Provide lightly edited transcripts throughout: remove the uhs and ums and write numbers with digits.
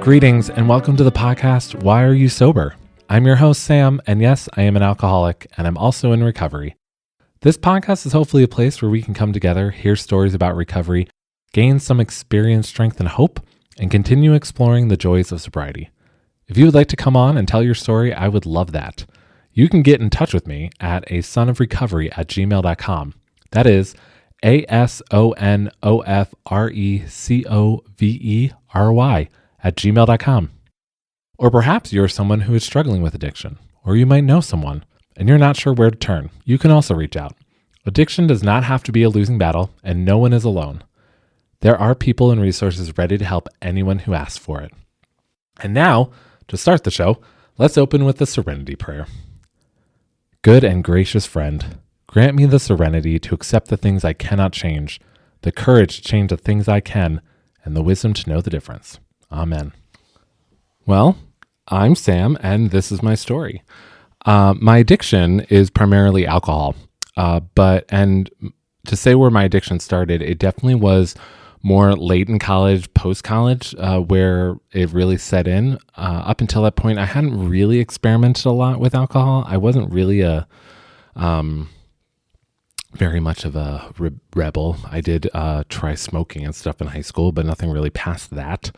Greetings and welcome to the podcast, Why Are You Sober? I'm your host, Sam, and yes, I am an alcoholic, and I'm also in recovery. This podcast is hopefully a place where we can come together, hear stories about recovery, gain some experience, strength, and hope, and continue exploring the joys of sobriety. If you would like to come on and tell your story, I would love that. You can get in touch with me at asonofrecovery@gmail.com. That is asonofrecovery@gmail.com. Or perhaps you're someone who is struggling with addiction, or you might know someone and you're not sure where to turn. You can also reach out. Addiction does not have to be a losing battle, and no one is alone. There are people and resources ready to help anyone who asks for it. And now, to start the show, let's open with the Serenity Prayer. Good and gracious friend, grant me the serenity to accept the things I cannot change, the courage to change the things I can, and the wisdom to know the difference. Amen. Well, I'm Sam, and this is my story. My addiction is primarily alcohol, and to say where my addiction started, it definitely was more late in college, post-college, where it really set in. Up until that point, I hadn't really experimented a lot with alcohol. I wasn't really very much of a rebel. I did try smoking and stuff in high school, but nothing really past that.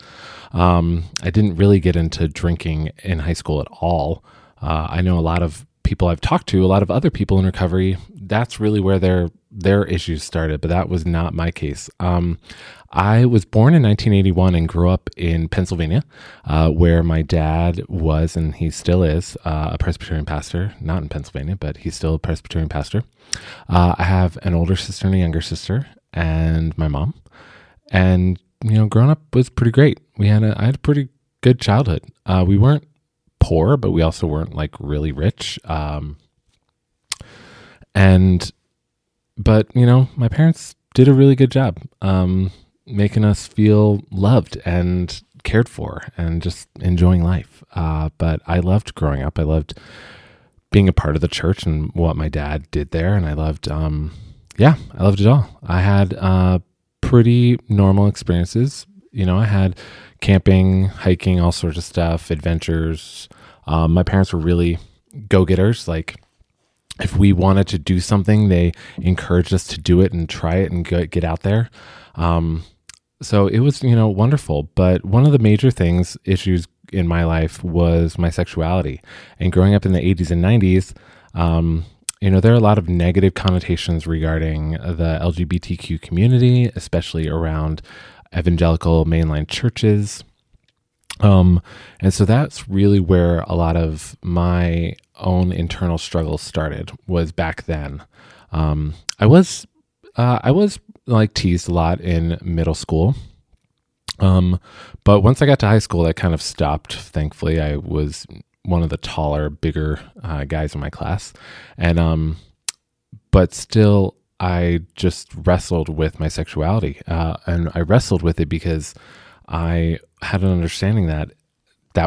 I didn't really get into drinking in high school at all. I know a lot of people I've talked to, a lot of other people in recovery, that's really where their issues started, but that was not my case. I was born in 1981 and grew up in Pennsylvania, where my dad was, and he still is, a Presbyterian pastor. Not in Pennsylvania, but he's still a Presbyterian pastor. I have an older sister and a younger sister, and my mom. And growing up was pretty great. I had a pretty good childhood. We weren't poor, but we also weren't like really rich. But my parents did a really good job, making us feel loved and cared for and just enjoying life. But I loved growing up. I loved being a part of the church and what my dad did there. And I loved, I loved it all. I had, pretty normal experiences. I had camping, hiking, all sorts of stuff, adventures. My parents were really go-getters. Like, if we wanted to do something, they encouraged us to do it and try it and get out there. So it was, wonderful. But one of the major issues in my life was my sexuality. And growing up in the 80s and 90s, there are a lot of negative connotations regarding the LGBTQ community, especially around evangelical mainline churches. And so that's really where a lot of my own internal struggles started, was back then. I was like teased a lot in middle school. But once I got to high school, that kind of stopped. Thankfully, I was one of the taller, bigger, guys in my class. And, but still, I just wrestled with my sexuality. And I wrestled with it because I had an understanding that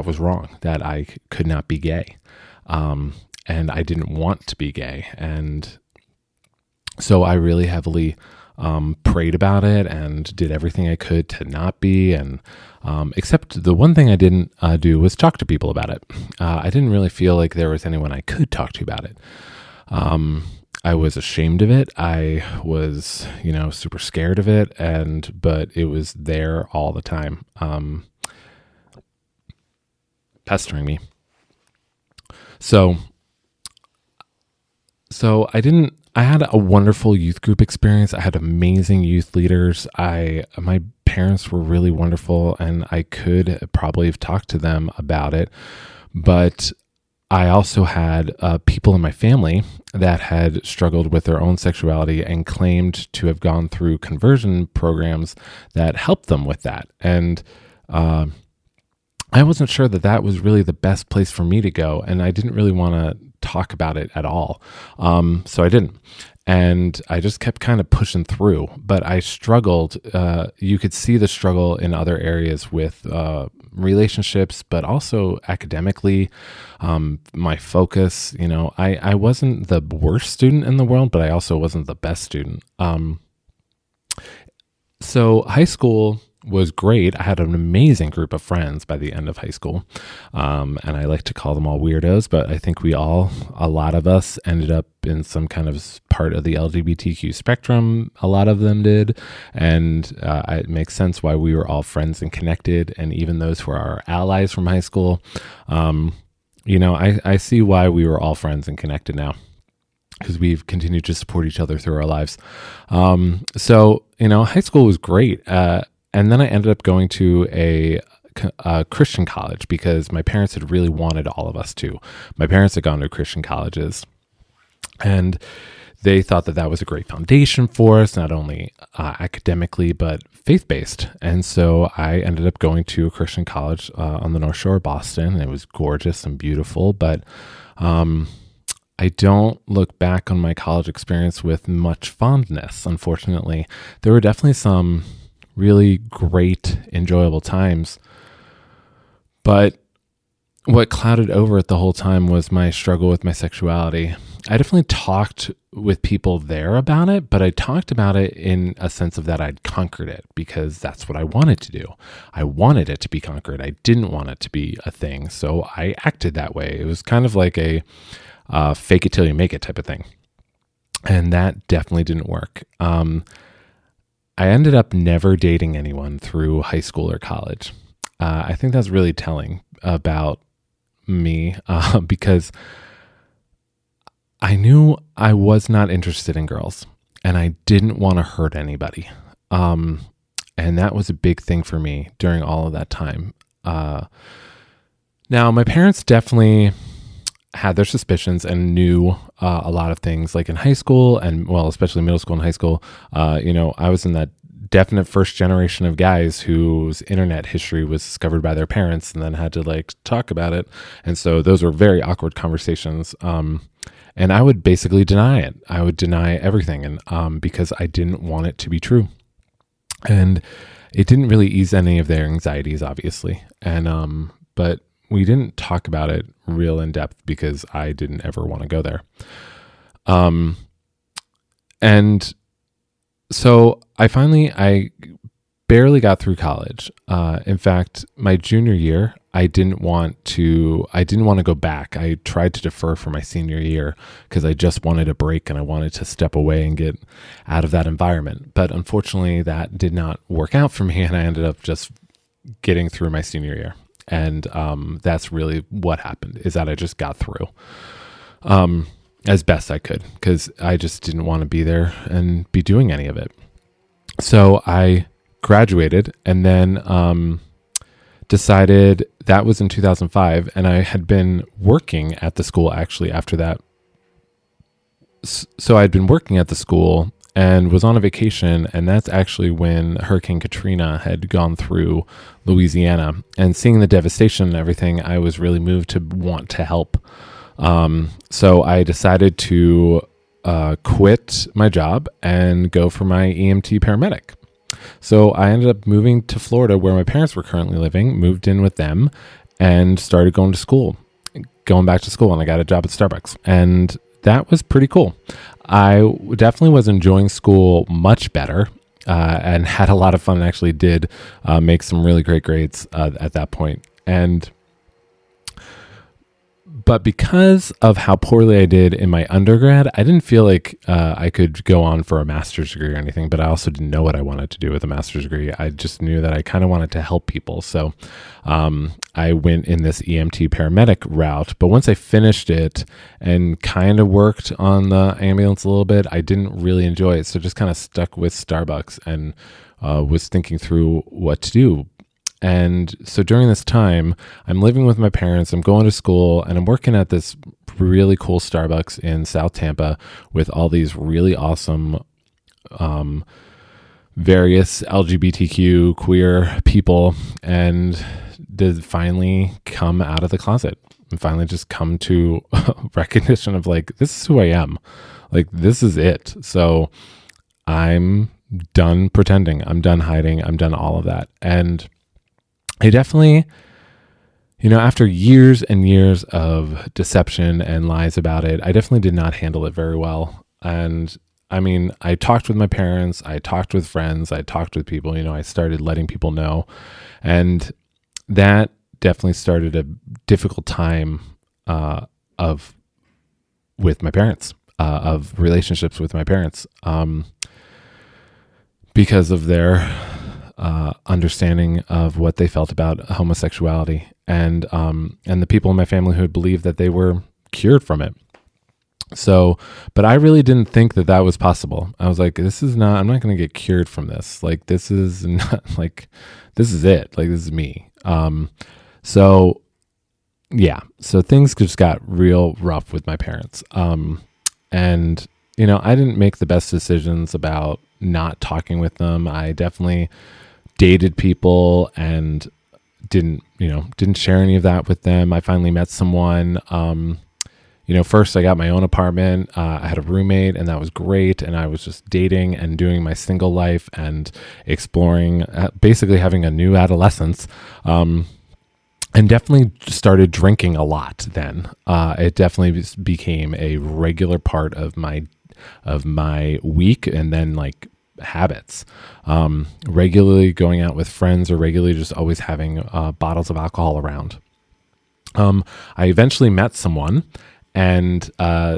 was wrong, that I could not be gay. And I didn't want to be gay. And so I really heavily prayed about it and did everything I could to not be. And except the one thing I didn't do was talk to people about it. I didn't really feel like there was anyone I could talk to about it. I was ashamed of it. I was, super scared of it. But it was there all the time, pestering me. So I had a wonderful youth group experience. I had amazing youth leaders. My parents were really wonderful, and I could probably have talked to them about it. But I also had people in my family that had struggled with their own sexuality and claimed to have gone through conversion programs that helped them with that. And I wasn't sure that was really the best place for me to go, and I didn't really want to talk about it at all. So I didn't. And I just kept kind of pushing through, but I struggled. You could see the struggle in other areas with relationships, but also academically, my focus. I wasn't the worst student in the world, but I also wasn't the best student. So high school was great. I had an amazing group of friends by the end of high school. And I like to call them all weirdos, but I think a lot of us ended up in some kind of part of the LGBTQ spectrum. A lot of them did. And it makes sense why we were all friends and connected. And even those who are our allies from high school, I see why we were all friends and connected now, because we've continued to support each other through our lives. High school was great. And then I ended up going to a Christian college because my parents had really wanted all of us to. My parents had gone to Christian colleges, and they thought that was a great foundation for us, not only academically, but faith-based. And so I ended up going to a Christian college on the North Shore of Boston. It was gorgeous and beautiful, but I don't look back on my college experience with much fondness, unfortunately. There were definitely some really great, enjoyable times, but what clouded over it the whole time was my struggle with my sexuality. I definitely talked with people there about it, but I talked about it in a sense of that I'd conquered it because that's what I wanted to do. I wanted it to be conquered. I didn't want it to be a thing, so I acted that way. It was kind of like a fake it till you make it type of thing. And that definitely didn't work. I ended up never dating anyone through high school or college. I think that's really telling about me because I knew I was not interested in girls and I didn't want to hurt anybody. And that was a big thing for me during all of that time. Now, my parents definitely had their suspicions and knew a lot of things, like in high school and, well, especially middle school and high school. I was in that definite first generation of guys whose internet history was discovered by their parents and then had to talk about it. And so those were very awkward conversations. And I would basically deny it. I would deny everything. And because I didn't want it to be true. And it didn't really ease any of their anxieties, obviously. And, but we didn't talk about it real in depth because I didn't ever want to go there. And so I barely got through college. In fact, my junior year, I didn't want to go back. I tried to defer for my senior year because I just wanted a break and I wanted to step away and get out of that environment. But unfortunately, that did not work out for me, and I ended up just getting through my senior year. And that's really what happened, is that I just got through as best I could because I just didn't want to be there and be doing any of it. So I graduated and then decided that was in 2005. And I had been working at the school actually after that. So I'd been working at the school and was on a vacation, and that's actually when Hurricane Katrina had gone through Louisiana. And seeing the devastation and everything, I was really moved to want to help. So I decided to quit my job and go for my EMT paramedic. So I ended up moving to Florida, where my parents were currently living, moved in with them, and started going back to school, and I got a job at Starbucks. And that was pretty cool. I definitely was enjoying school much better and had a lot of fun, and actually did make some really great grades at that point. But because of how poorly I did in my undergrad, I didn't feel like I could go on for a master's degree or anything, but I also didn't know what I wanted to do with a master's degree. I just knew that I kind of wanted to help people. So I went in this EMT paramedic route. But once I finished it and kind of worked on the ambulance a little bit, I didn't really enjoy it. So just kind of stuck with Starbucks and was thinking through what to do. And so during this time, I'm living with my parents, I'm going to school, and I'm working at this really cool Starbucks in South Tampa with all these really awesome various LGBTQ queer people, and did finally come out of the closet and finally just come to recognition of this is who I am. This is it. So I'm done pretending. I'm done hiding. I'm done all of that. And I definitely, after years and years of deception and lies about it, I definitely did not handle it very well. And I mean, I talked with my parents, I talked with friends, I talked with people, I started letting people know. And that definitely started a difficult time of with my parents, of relationships with my parents, because of their understanding of what they felt about homosexuality, and the people in my family who had believed that they were cured from it. So, but I really didn't think that was possible. I was like, I'm not going to get cured from this. Like, this is not this is it. Like, this is me. So yeah, so things just got real rough with my parents. And I didn't make the best decisions about not talking with them. I definitely dated people and didn't share any of that with them. I finally met someone. First I got my own apartment. I had a roommate, and that was great. And I was just dating and doing my single life and exploring, basically having a new adolescence. And definitely started drinking a lot then. It definitely became a regular part of my week, and then like habits. Regularly going out with friends, or regularly just always having bottles of alcohol around. I eventually met someone, and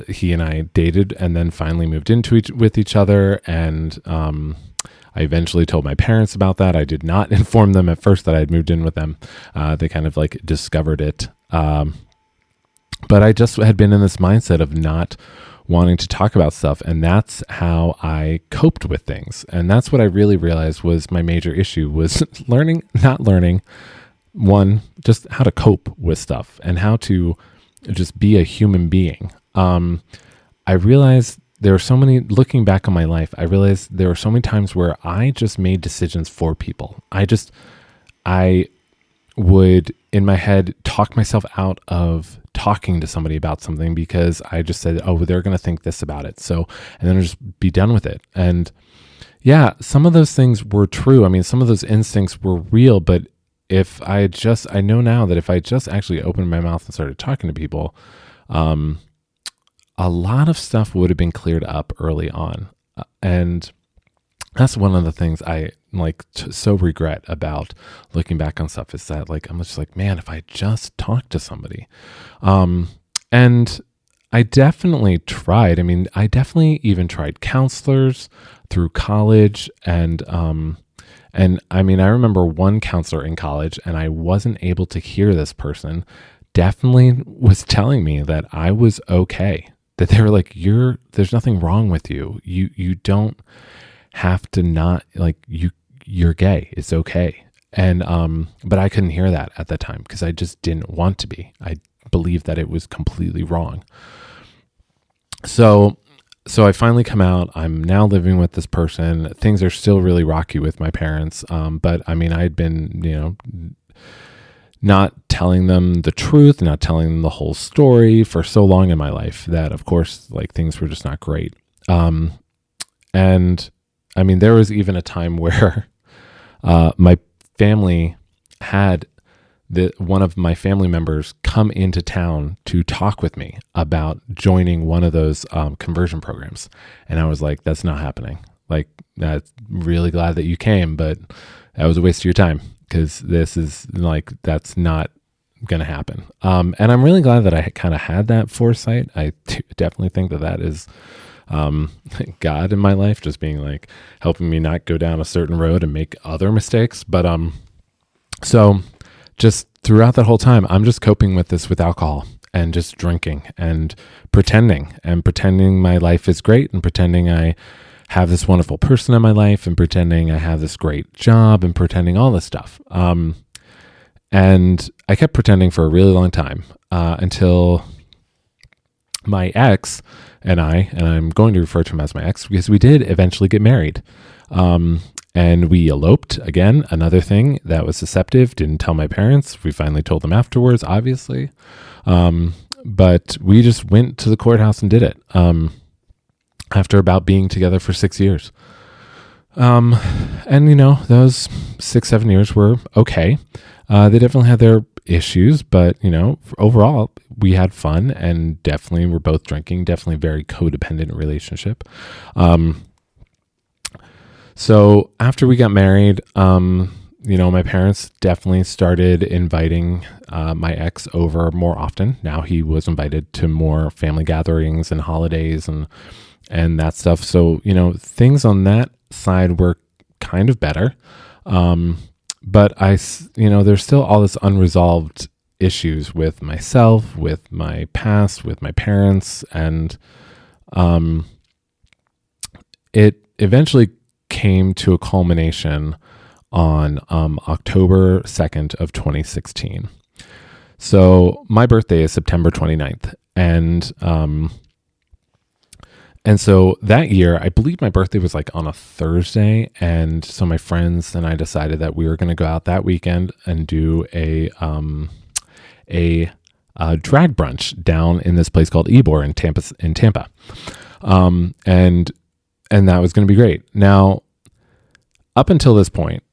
he and I dated, and then finally moved into with each other. And I eventually told my parents about that. I did not inform them at first that I had moved in with them. They kind of like discovered it. But I just had been in this mindset of not wanting to talk about stuff. And that's how I coped with things. And that's what I really realized was my major issue, was not learning, one, just how to cope with stuff and how to just be a human being. I realized there were so many, looking back on my life, I realized there were so many times where I just made decisions for people. I would, in my head, talk myself out of talking to somebody about something because I just said, oh, they're going to think this about it. So, and then I'll just be done with it. And yeah, some of those things were true. I mean, some of those instincts were real, but I know now that if I just actually opened my mouth and started talking to people, a lot of stuff would have been cleared up early on. And that's one of the things I so regret about looking back on stuff, is that I'm just like, man, if I just talked to somebody. And I definitely tried. I mean, I definitely even tried counselors through college. And I mean, I remember one counselor in college, and I wasn't able to hear this person definitely was telling me that I was okay. That they were like, there's nothing wrong with you. You don't have to not, you're gay. It's okay. And, but I couldn't hear that at the time because I just didn't want to be. I believed that it was completely wrong. So I finally come out. I'm now living with this person. Things are still really rocky with my parents. But I mean, I'd been, not telling them the truth, not telling them the whole story for so long in my life that, of course, things were just not great. And I mean, there was even a time where my family had one of my family members come into town to talk with me about joining one of those conversion programs. And I was like, that's not happening. I'm really glad that you came, but that was a waste of your time. Because this is that's not going to happen. And I'm really glad that I kind of had that foresight. I definitely think that is God in my life, just being helping me not go down a certain road and make other mistakes. But so just throughout that whole time, I'm just coping with this with alcohol and just drinking and pretending my life is great, and pretending I have this wonderful person in my life, and pretending I have this great job, and pretending all this stuff. And I kept pretending for a really long time until my ex and I'm going to refer to him as my ex because we did eventually get married. And we eloped, again, another thing that was deceptive, didn't tell my parents. We finally told them afterwards, obviously. But we just went to the courthouse and did it. After about being together for 6 years. And those 6-7 years were okay. They definitely had their issues, but overall we had fun, and definitely were both drinking. Definitely a very codependent relationship. So after we got married, my parents definitely started inviting my ex over more often. Now he was invited to more family gatherings and holidays and that stuff. So, things on that side were kind of better. But there's still all this unresolved issues with myself, with my past, with my parents. And it eventually came to a culmination on October 2nd of 2016. So my birthday is September 29th. And so that year, I believe my birthday was like on a Thursday. And so my friends and I decided that we were going to go out that weekend and do a drag brunch down in this place called Ybor in Tampa. And that was going to be great. Now, up until this point,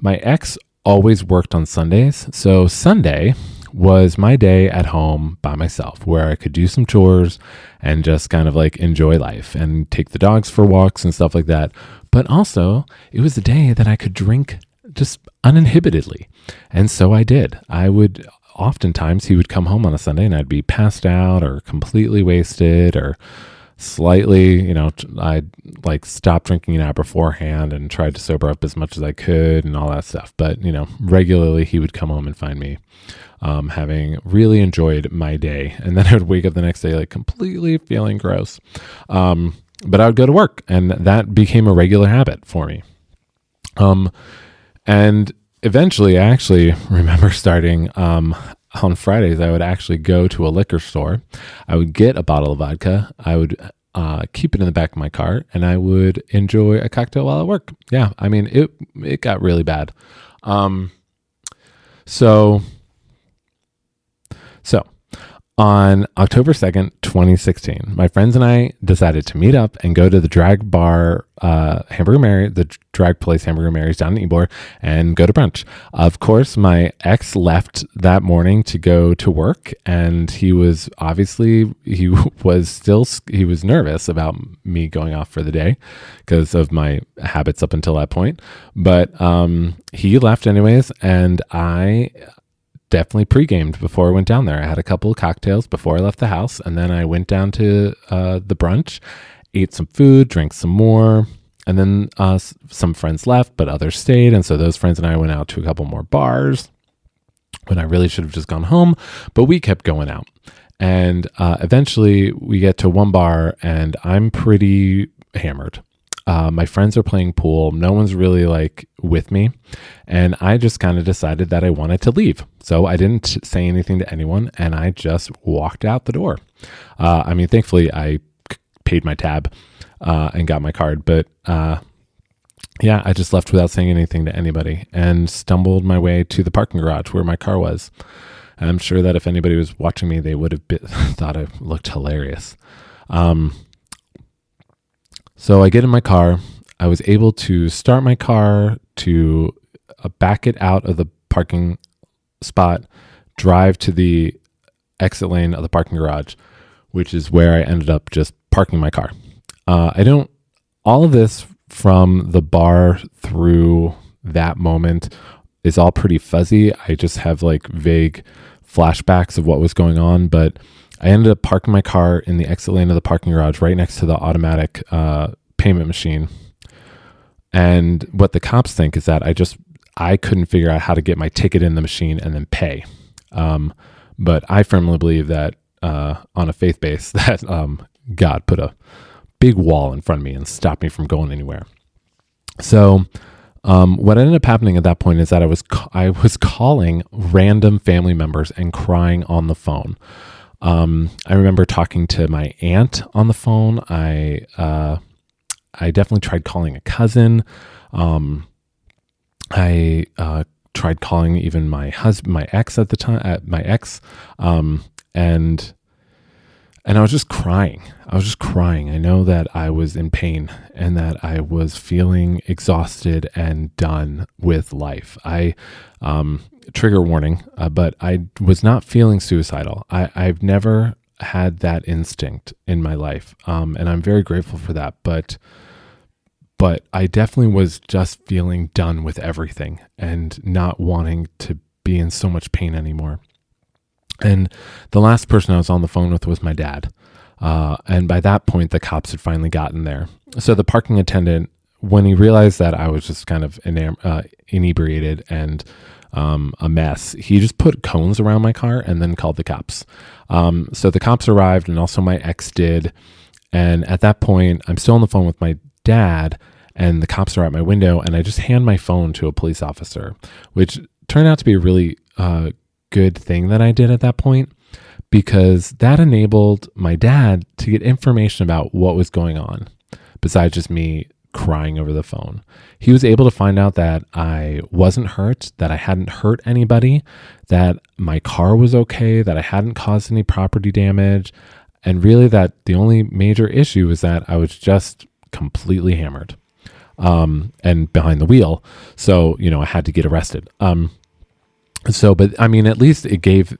my ex always worked on Sundays. So Sunday was my day at home by myself, where I could do some chores and just kind of like enjoy life and take the dogs for walks and stuff like that. But also, it was the day that I could drink just uninhibitedly. And so I did. Oftentimes he would come home on a Sunday and I'd be passed out or completely wasted or slightly, I'd like stop drinking an hour beforehand and tried to sober up as much as I could and all that stuff. But, regularly he would come home and find me having really enjoyed my day. And then I would wake up the next day like completely feeling gross. But I would go to work, and that became a regular habit for me. And eventually I actually remember starting on Fridays, I would actually go to a liquor store. I would get a bottle of vodka. I would keep it in the back of my car, and I would enjoy a cocktail while at work. Yeah, I mean, it got really bad. So on October 2nd, 2016, my friends and I decided to meet up and go to the drag bar, the drag place Hamburger Mary's down in Ybor, and go to brunch. Of course, my ex left that morning to go to work, and he was nervous about me going off for the day because of my habits up until that point. But he left anyways, and I definitely pre-gamed before I went down there. I had a couple of cocktails before I left the house, and then I went down to the brunch, ate some food, drank some more, and then some friends left, but others stayed, and so those friends and I went out to a couple more bars when I really should have just gone home, but we kept going out. And eventually we get to one bar, and I'm pretty hammered. My friends are playing pool. No one's really like with me. And I just kind of decided that I wanted to leave. So I didn't say anything to anyone, and I just walked out the door. Thankfully I paid my tab and got my card, but I just left without saying anything to anybody and stumbled my way to the parking garage where my car was. And I'm sure that if anybody was watching me, they would have thought I looked hilarious. So I get in my car. I was able to start my car, to back it out of the parking spot, drive to the exit lane of the parking garage, which is where I ended up just parking my car. All of this from the bar through that moment is all pretty fuzzy. I just have like vague flashbacks of what was going on, but I ended up parking my car in the exit lane of the parking garage right next to the automatic payment machine. And what the cops think is that I couldn't figure out how to get my ticket in the machine and then pay. But I firmly believe that on a faith base that God put a big wall in front of me and stopped me from going anywhere. So what ended up happening at that point is that I was calling random family members and crying on the phone. I remember talking to my aunt on the phone. I definitely tried calling a cousin. I tried calling even my ex at the time, and And I was just crying. I know that I was in pain and that I was feeling exhausted and done with life. Trigger warning, but I was not feeling suicidal. I've never had that instinct in my life. And I'm very grateful for that. But I definitely was just feeling done with everything and not wanting to be in so much pain anymore. And the last person I was on the phone with was my dad. And by that point, the cops had finally gotten there. So the parking attendant, when he realized that I was just kind of inebriated and a mess, he just put cones around my car and then called the cops. So the cops arrived, and also my ex did. And at that point, I'm still on the phone with my dad, and the cops are at my window, and I just hand my phone to a police officer, which turned out to be a really good thing that I did at that point, because that enabled my dad to get information about what was going on besides just me crying over the phone. He was able to find out that I wasn't hurt, that I hadn't hurt anybody, that my car was okay, that I hadn't caused any property damage, and really that the only major issue was that I was just completely hammered and behind the wheel. So, I had to get arrested. But I mean, at least it gave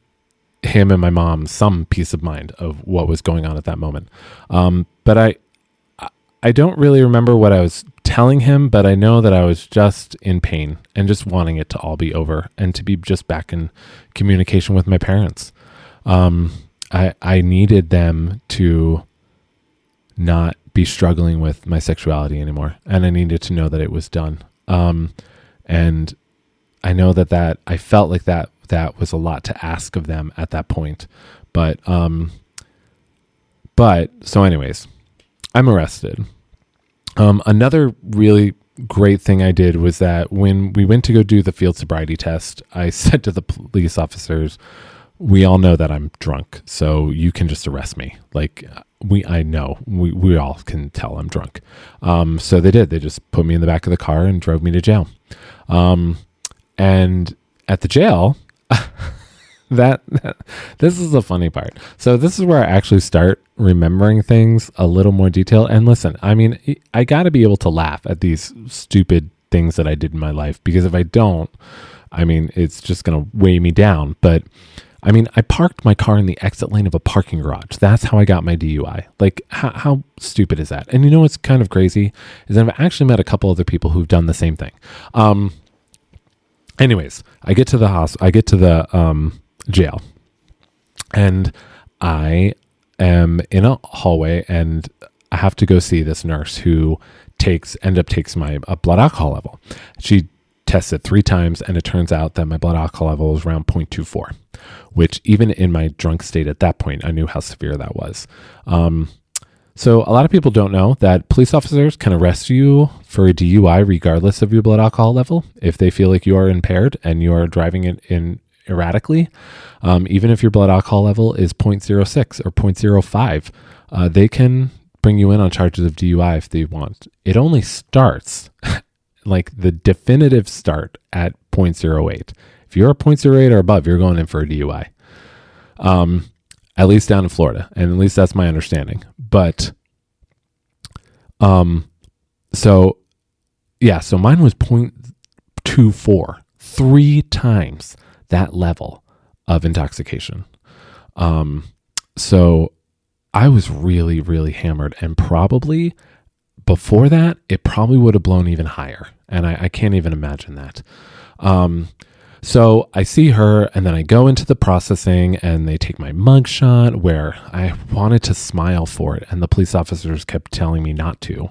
him and my mom some peace of mind of what was going on at that moment. But I don't really remember what I was telling him, but I know that I was just in pain and just wanting it to all be over and to be just back in communication with my parents. I needed them to not be struggling with my sexuality anymore. And I needed to know that it was done. And I know that I felt like that was a lot to ask of them at that point. But so anyways, I'm arrested. Another really great thing I did was that when we went to go do the field sobriety test, I said to the police officers, we all know that I'm drunk, so you can just arrest me. Like we all can tell I'm drunk. So they did. They just put me in the back of the car and drove me to jail. And at the jail, this is the funny part. So this is where I actually start remembering things a little more detail. And listen, I mean, I got to be able to laugh at these stupid things that I did in my life, because if I don't, I mean, it's just going to weigh me down. But I mean, I parked my car in the exit lane of a parking garage. That's how I got my DUI. Like, how stupid is that? And you know what's kind of crazy is that I've actually met a couple other people who've done the same thing. Anyways, I get to the jail, and I am in a hallway, and I have to go see this nurse who takes my blood alcohol level. She tested 3 times, and it turns out that my blood alcohol level was around 0.24, which even in my drunk state at that point, I knew how severe that was. So a lot of people don't know that police officers can arrest you for a DUI regardless of your blood alcohol level if they feel like you are impaired and you are driving it in erratically. Even if your blood alcohol level is 0.06 or 0.05, they can bring you in on charges of DUI if they want. It only starts, like the definitive start, at 0.08. If you're a 0.08 or above, you're going in for a DUI. At least down in Florida, and at least that's my understanding. But, so mine was 0.24, 3 times that level of intoxication. So I was really, really hammered, and probably before that, it probably would have blown even higher. And I can't even imagine that. So I see her, and then I go into the processing, and they take my mugshot, where I wanted to smile for it, and the police officers kept telling me not to.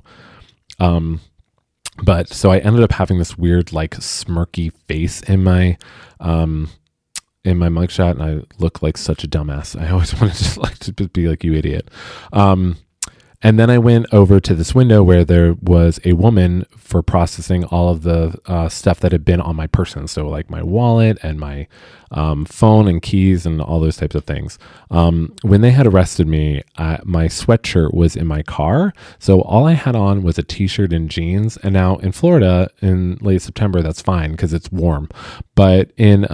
But so I ended up having this weird, like, smirky face in my mugshot, and I look like such a dumbass. I always wanted to be like, you idiot. And then I went over to this window where there was a woman for processing all of the stuff that had been on my person. So like my wallet and my phone and keys and all those types of things. When they had arrested me, my sweatshirt was in my car. So all I had on was a t-shirt and jeans. And now in Florida in late September, that's fine because it's warm. But in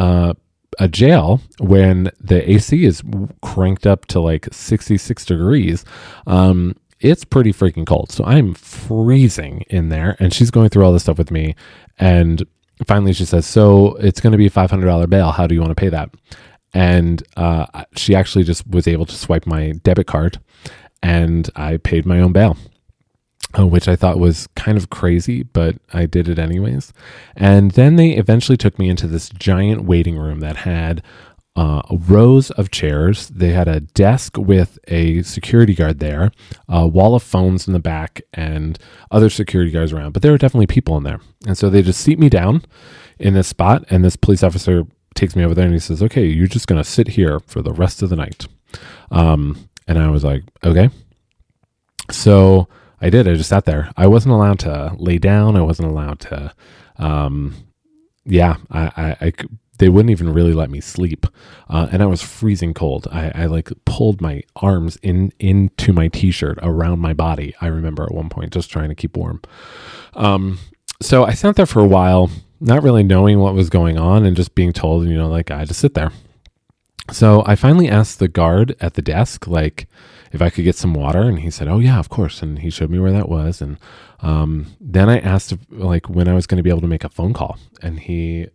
a jail when the AC is cranked up to like 66 degrees. It's pretty freaking cold. So I'm freezing in there, and she's going through all this stuff with me. And finally she says, so it's going to be a $500 bail. How do you want to pay that? And she actually just was able to swipe my debit card, and I paid my own bail, which I thought was kind of crazy, but I did it anyways. And then they eventually took me into this giant waiting room that had rows of chairs. They had a desk with a security guard there, a wall of phones in the back, and other security guards around. But there were definitely people in there. And so they just seat me down in this spot, and this police officer takes me over there and he says, okay, you're just going to sit here for the rest of the night. And I was like, okay. So I did. I just sat there. I wasn't allowed to lay down. I wasn't allowed to, they wouldn't even really let me sleep. And I was freezing cold. I like pulled my arms into my t-shirt around my body. I remember at one point just trying to keep warm. So I sat there for a while, not really knowing what was going on and just being told, like I had to sit there. So I finally asked the guard at the desk, like, if I could get some water. And he said, oh yeah, of course. And he showed me where that was. And then I asked like when I was going to be able to make a phone call. And I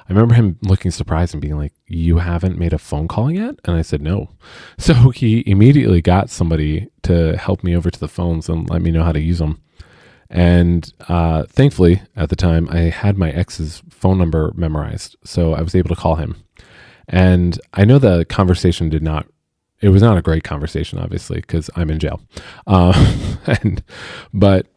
remember him looking surprised and being like, you haven't made a phone call yet? And I said, no. So he immediately got somebody to help me over to the phones and let me know how to use them. And thankfully, at the time, I had my ex's phone number memorized. So I was able to call him. And I know the conversation it was not a great conversation, obviously, because I'm in jail. But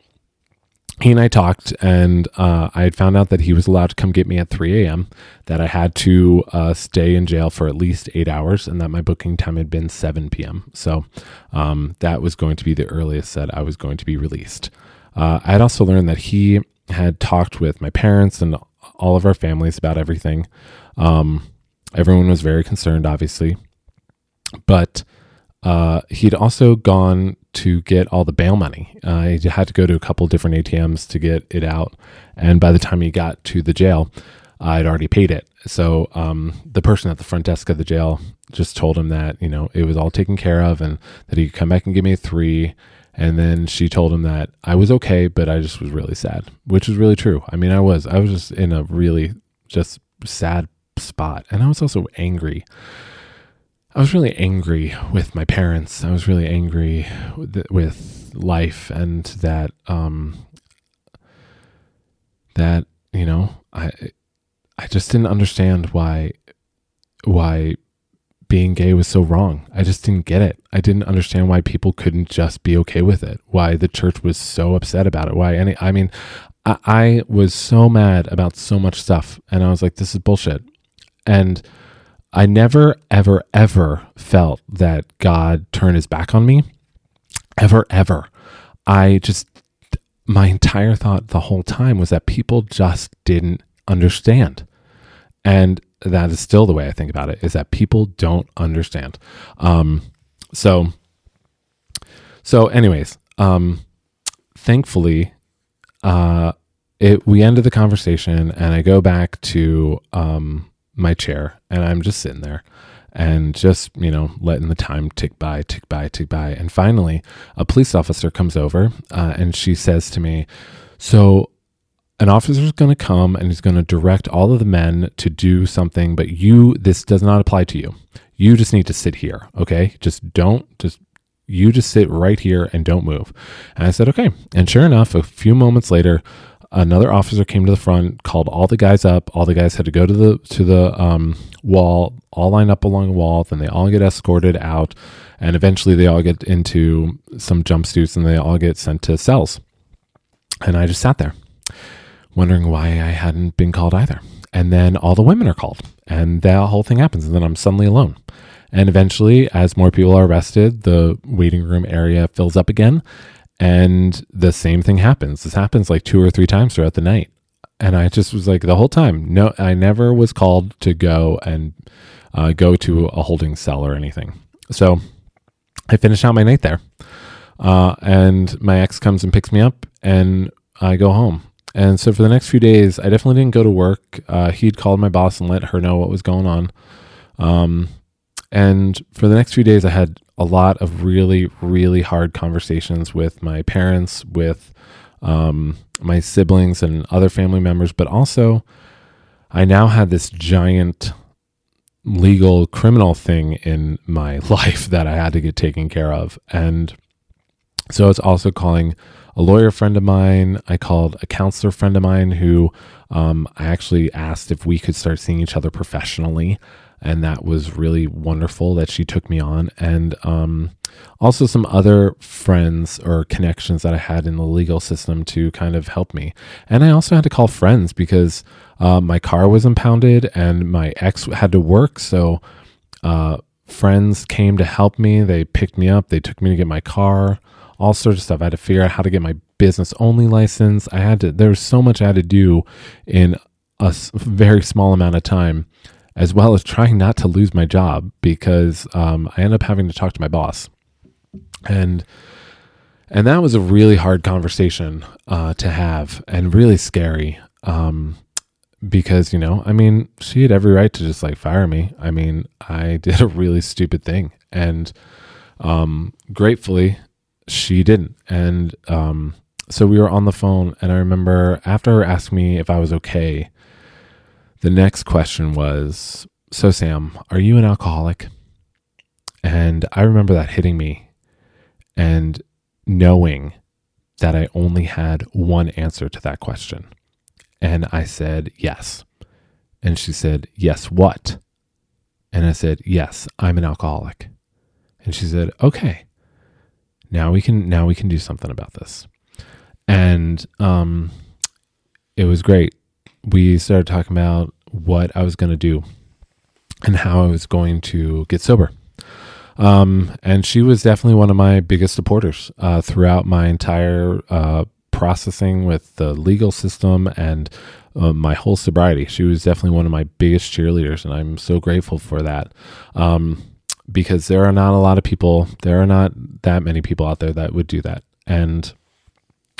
he and I talked, and I had found out that he was allowed to come get me at 3 a.m., that I had to stay in jail for at least 8 hours, and that my booking time had been 7 p.m. So that was going to be the earliest that I was going to be released. I had also learned that he had talked with my parents and all of our families about everything. Everyone was very concerned, obviously. But he'd also gone to get all the bail money. He had to go to a couple different ATMs to get it out. And by the time he got to the jail, I'd already paid it. So the person at the front desk of the jail just told him that, it was all taken care of and that he could come back and give me a 3. And then she told him that I was okay, but I just was really sad, which is really true. I mean, I was just in a really just sad spot. And I was also angry. I was really angry with my parents. I was really angry with life, and that I just didn't understand why being gay was so wrong. I just didn't get it. I didn't understand why people couldn't just be okay with it. Why the church was so upset about it. I was so mad about so much stuff, and I was like, this is bullshit. And I never, ever, ever felt that God turned his back on me. Ever, ever. My entire thought the whole time was that people just didn't understand. And that is still the way I think about it, is that people don't understand. So anyways, thankfully, we ended the conversation, and I go back to my chair, and I'm just sitting there and just, letting the time tick by. And finally, a police officer comes over, and she says to me, so an officer is going to come and he's going to direct all of the men to do something, but this does not apply to you. You just need to sit here. Okay. You just sit right here and don't move. And I said, okay. And sure enough, a few moments later, another officer came to the front, called all the guys up. All the guys had to go to the wall, all line up along the wall. Then they all get escorted out, and eventually they all get into some jumpsuits and they all get sent to cells. And I just sat there, wondering why I hadn't been called either. And then all the women are called, and that whole thing happens, and then I'm suddenly alone. And eventually, as more people are arrested, the waiting room area fills up again. And the same thing happens. This happens like 2 or 3 times throughout the night. And I just was like, the whole time, no, I never was called to go and go to a holding cell or anything. So I finish out my night there. And my ex comes and picks me up, and I go home. And so for the next few days, I definitely didn't go to work. He'd called my boss and let her know what was going on. And for the next few days, I had a lot of really, really hard conversations with my parents, with my siblings and other family members, but also I now had this giant legal criminal thing in my life that I had to get taken care of. And so it's also calling a lawyer friend of mine. I called a counselor friend of mine who I actually asked if we could start seeing each other professionally. And that was really wonderful that she took me on. And also some other friends or connections that I had in the legal system to kind of help me. And I also had to call friends because my car was impounded and my ex had to work. So friends came to help me. They picked me up. They took me to get my car, all sorts of stuff. I had to figure out how to get my business only license. There was so much I had to do in a very small amount of time, as well as trying not to lose my job because I ended up having to talk to my boss. And that was a really hard conversation to have and really scary because, she had every right to just like fire me. I mean, I did a really stupid thing and gratefully she didn't. And so we were on the phone and I remember after her asking me if I was okay, the next question was, so Sam, are you an alcoholic? And I remember that hitting me and knowing that I only had one answer to that question. And I said, yes. And she said, yes, what? And I said, yes, I'm an alcoholic. And she said, okay, now we can do something about this. And it was great. We started talking about what I was going to do and how I was going to get sober. And she was definitely one of my biggest supporters throughout my entire processing with the legal system and my whole sobriety. She was definitely one of my biggest cheerleaders, and I'm so grateful for that. Because there are not that many people out there that would do that. And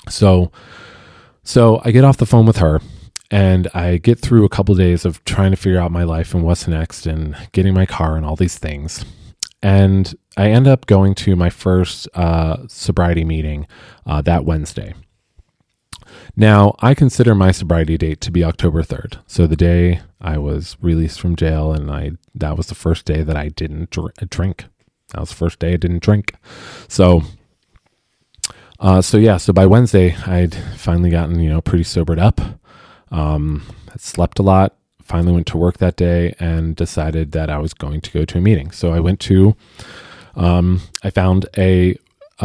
so I get off the phone with her and I get through a couple of days of trying to figure out my life and what's next and getting my car and all these things. And I end up going to my first sobriety meeting that Wednesday. Now, I consider my sobriety date to be October 3rd. So the day I was released from jail, and that was the first day that I didn't drink. That was the first day I didn't drink. So by Wednesday, I'd finally gotten, pretty sobered up. I slept a lot, finally went to work that day and decided that I was going to go to a meeting. So I went to, I found a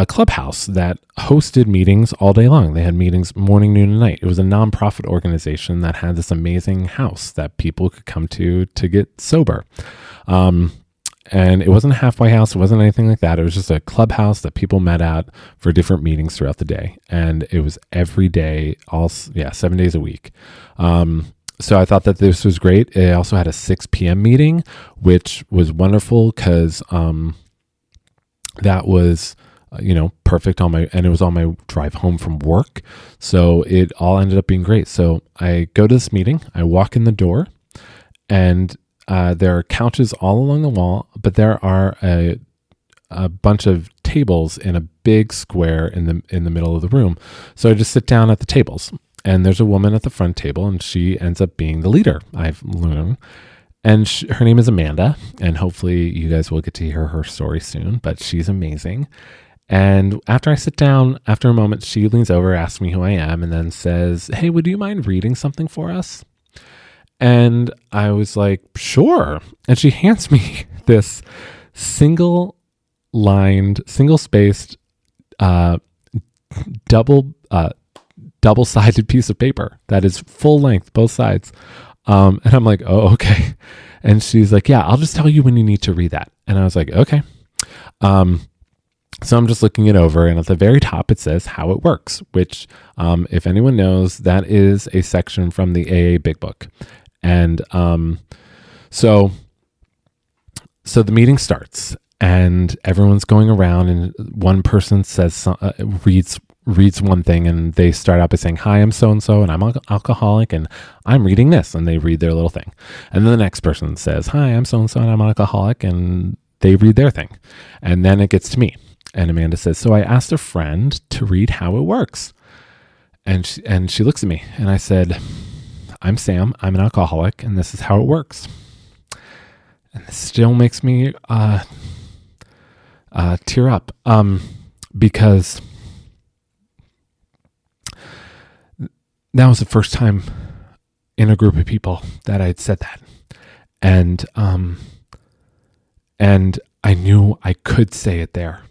clubhouse that hosted meetings all day long. They had meetings morning, noon, and night. It was a nonprofit organization that had this amazing house that people could come to get sober. And it wasn't a halfway house. It wasn't anything like that. It was just a clubhouse that people met at for different meetings throughout the day. And it was every day, 7 days a week. So I thought that this was great. It also had a 6 p.m. meeting, which was wonderful because that was, perfect and it was on my drive home from work. So it all ended up being great. So I go to this meeting, I walk in the door, and there are couches all along the wall, but there are a bunch of tables in a big square in the middle of the room. So I just sit down at the tables, and there's a woman at the front table, and she ends up being the leader, I've learned. And her name is Amanda, and hopefully you guys will get to hear her story soon, but she's amazing. And after I sit down, after a moment, she leans over, asks me who I am, and then says, "Hey, would you mind reading something for us?" And I was like, "Sure." And she hands me this single-spaced, double-sided piece of paper that is full length, both sides. And I'm like, "Oh, okay." And she's like, "Yeah, I'll just tell you when you need to read that." And I was like, "Okay." So I'm just looking it over, and at the very top, it says how it works, which, if anyone knows, that is a section from the AA Big Book. And so the meeting starts, and everyone's going around, and one person reads reads one thing and they start out by saying, "Hi, I'm so-and-so and I'm alcoholic and I'm reading this," and they read their little thing. And then the next person says, "Hi, I'm so-and-so and I'm alcoholic," and they read their thing. And then it gets to me. And Amanda says, "So I asked a friend to read how it works." And she looks at me and I said, "I'm Sam, I'm an alcoholic, and this is how it works." And this still makes me tear up because that was the first time in a group of people that I had said that. And I knew I could say it there.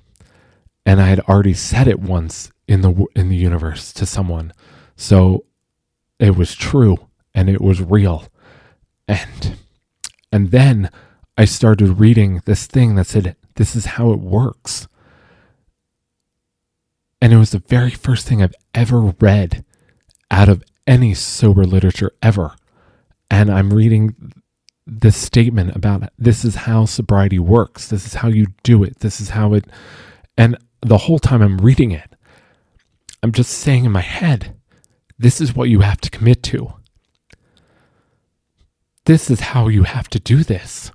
And I had already said it once in the universe to someone. So it was true and it was real. And then I started reading this thing that said, "This is how it works." And it was the very first thing I've ever read out of any sober literature ever. And I'm reading this statement about this is how sobriety works. This is how you do it. This is how it, and the whole time I'm reading it, I'm just saying in my head, this is what you have to commit to. This is how you have to do this.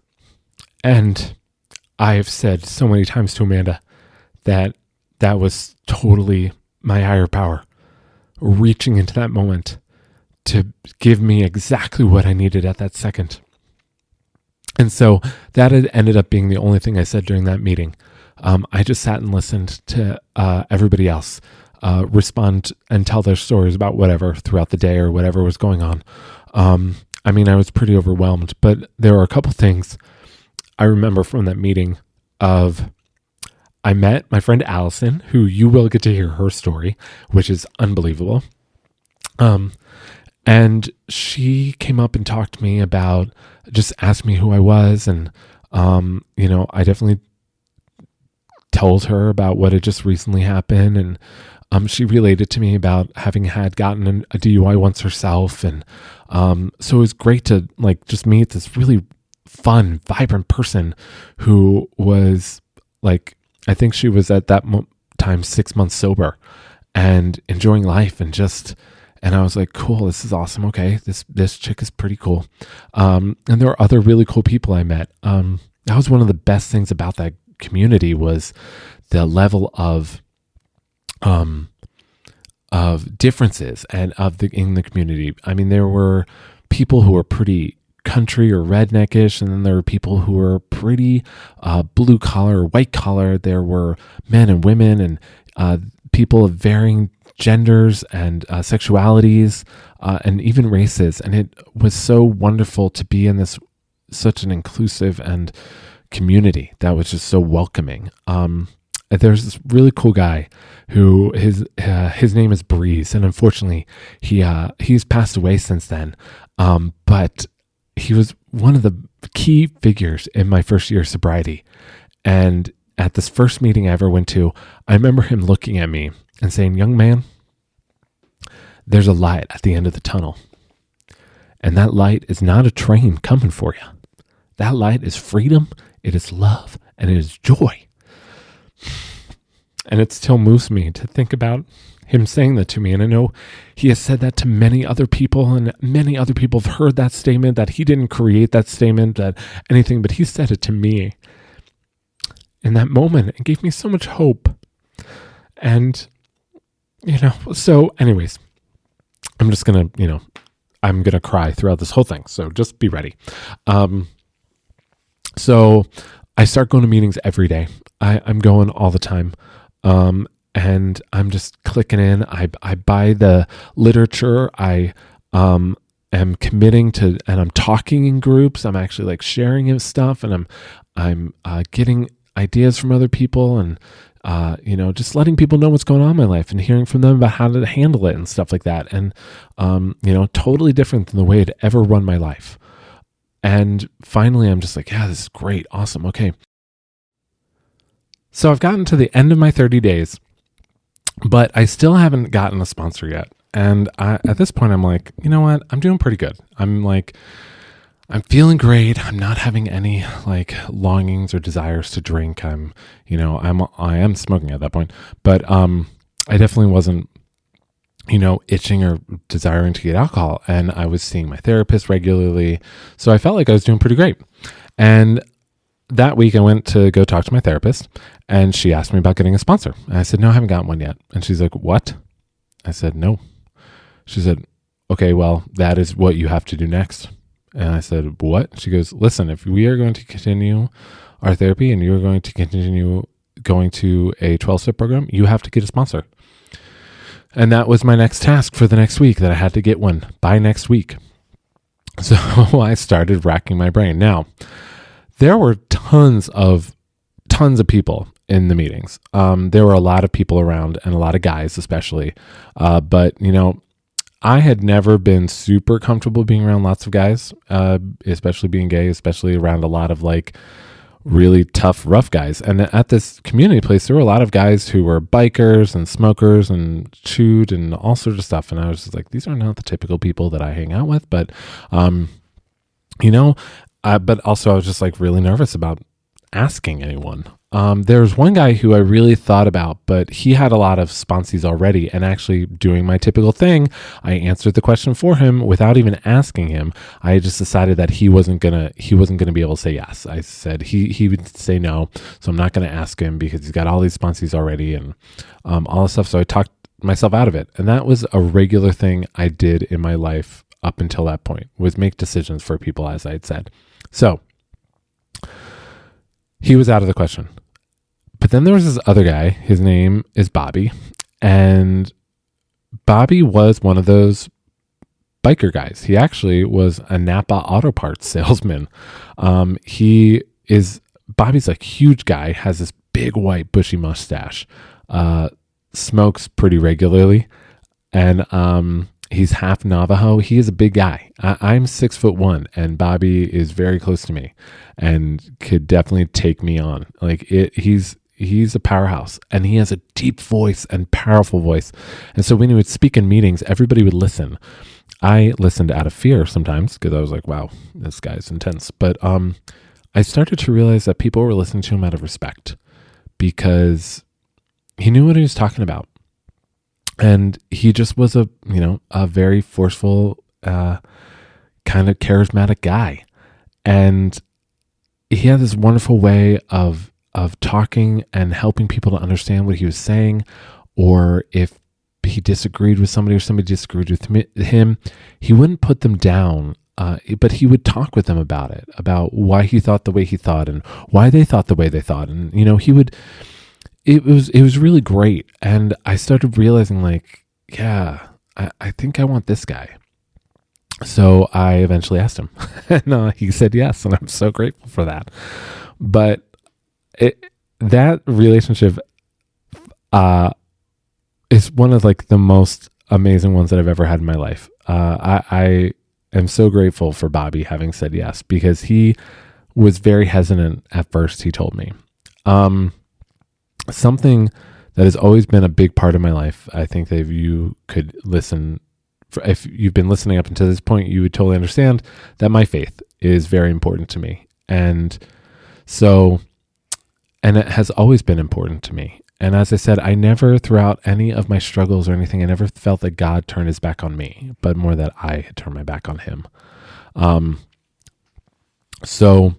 And I've said so many times to Amanda that that was totally my higher power reaching into that moment to give me exactly what I needed at that second. And so that had ended up being the only thing I said during that meeting. I just sat and listened to everybody else respond and tell their stories about whatever throughout the day or whatever was going on. I mean, I was pretty overwhelmed, but there were a couple things I remember from that meeting of I met my friend Allison, who you will get to hear her story, which is unbelievable. And she came up and talked to me about, just asked me who I was. And, I definitely told her about what had just recently happened. And she related to me about having gotten a DUI once herself. And so it was great to just meet this really fun, vibrant person who was I think she was at that time 6 months sober and enjoying life and I was like, cool, this is awesome. Okay, this chick is pretty cool. And there were other really cool people I met. That was one of the best things about that community was the level of differences and in the community. I mean, there were people who were pretty country or redneckish, and then there were people who were pretty blue collar or white collar. There were men and women and people of varying genders and sexualities and even races. And it was so wonderful to be in such an inclusive and community that was just so welcoming. There's this really cool guy who his name is Breeze, and unfortunately he's passed away since then. But he was one of the key figures in my first year of sobriety. And at this first meeting I ever went to, I remember him looking at me and saying, "Young man, there's a light at the end of the tunnel. And that light is not a train coming for you. That light is freedom, it is love, and it is joy." And it still moves me to think about him saying that to me. And I know he has said that to many other people, and many other people have heard that statement, that he didn't create that statement, that anything, but he said it to me. In that moment, it gave me so much hope. And, so anyways, I'm just going to, I'm going to cry throughout this whole thing. So just be ready. So I start going to meetings every day. I'm going all the time. And I'm just clicking in. I buy the literature. I am committing to, and I'm talking in groups. I'm actually sharing stuff, and I'm getting ideas from other people, and just letting people know what's going on in my life and hearing from them about how to handle it and stuff like that. And totally different than the way I'd ever run my life. And finally, I'm just like, yeah, this is great, awesome, okay. So I've gotten to the end of my 30 days. But I still haven't gotten a sponsor yet. And at this point, I'm like, you know what? I'm doing pretty good. I'm feeling great. I'm not having any longings or desires to drink. I am smoking at that point. But I definitely wasn't, itching or desiring to get alcohol. And I was seeing my therapist regularly. So I felt like I was doing pretty great. And that week I went to go talk to my therapist, and she asked me about getting a sponsor. And I said, no, I haven't gotten one yet. And she's like, what? I said, no. She said, okay, well, that is what you have to do next. And I said, what? She goes, listen, if we are going to continue our therapy and you're going to continue going to a 12-step program, you have to get a sponsor. And that was my next task for the next week, that I had to get one by next week. So I started racking my brain. Now, there were tons of people in the meetings. There were a lot of people around, and a lot of guys especially. But, I had never been super comfortable being around lots of guys, especially being gay, especially around a lot of like really tough, rough guys. And at this community place, there were a lot of guys who were bikers and smokers and chewed and all sorts of stuff. And I was just like, these are not the typical people that I hang out with. But, but also I was just like really nervous about asking anyone. There's one guy who I really thought about, but he had a lot of sponsees already, and actually doing my typical thing, I answered the question for him without even asking him. I just decided that he wasn't gonna be able to say yes. I said he would say no, so I'm not gonna ask him because he's got all these sponsees already and all this stuff. So I talked myself out of it, and that was a regular thing I did in my life up until that point, was make decisions for people, as I had said. So he was out of the question. But then there was this other guy. His name is Bobby. And Bobby was one of those biker guys. He actually was a Napa auto parts salesman. Bobby's a huge guy, has this big white bushy mustache, smokes pretty regularly. And he's half Navajo. He is a big guy. I'm 6'1", and Bobby is very close to me and could definitely take me on. He's a powerhouse, and he has a deep voice and powerful voice. And so when he would speak in meetings, everybody would listen. I listened out of fear sometimes because I was like, wow, this guy's intense. But I started to realize that people were listening to him out of respect because he knew what he was talking about. And he just was a very forceful, kind of charismatic guy. And he had this wonderful way of talking and helping people to understand what he was saying, or if he disagreed with somebody or somebody disagreed with him, he wouldn't put them down, but he would talk with them about it, about why he thought the way he thought and why they thought the way they thought. And, it was really great. And I started realizing I think I want this guy. So I eventually asked him, and he said yes. And I'm so grateful for that. But that relationship is one of the most amazing ones that I've ever had in my life. I am so grateful for Bobby having said yes, because he was very hesitant at first, he told me. Something that has always been a big part of my life, I think that if you could listen, if you've been listening up until this point, you would totally understand that my faith is very important to me. And it has always been important to me. And as I said, I never, throughout any of my struggles or anything, I never felt that God turned his back on me, but more that I had turned my back on him. So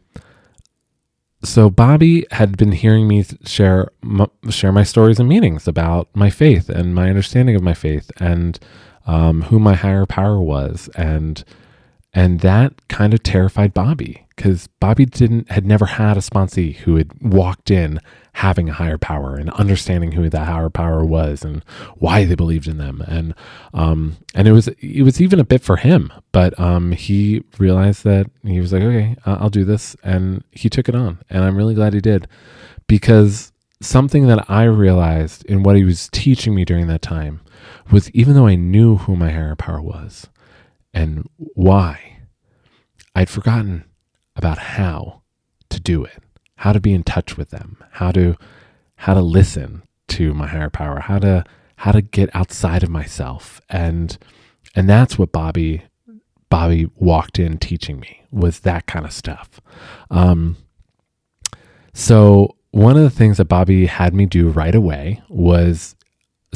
Bobby had been hearing me share my stories in meetings about my faith and my understanding of my faith and who my higher power was. And that kind of terrified Bobby, because Bobby had never had a sponsee who had walked in having a higher power and understanding who that higher power was and why they believed in them. And it was even a bit for him, but he realized that he was like, okay, I'll do this. And he took it on. And I'm really glad he did, because something that I realized in what he was teaching me during that time was, even though I knew who my higher power was and why, I'd forgotten about how to do it, how to be in touch with them, how to listen to my higher power, how to get outside of myself. And that's what Bobby walked in teaching me, was that kind of stuff. So one of the things that Bobby had me do right away was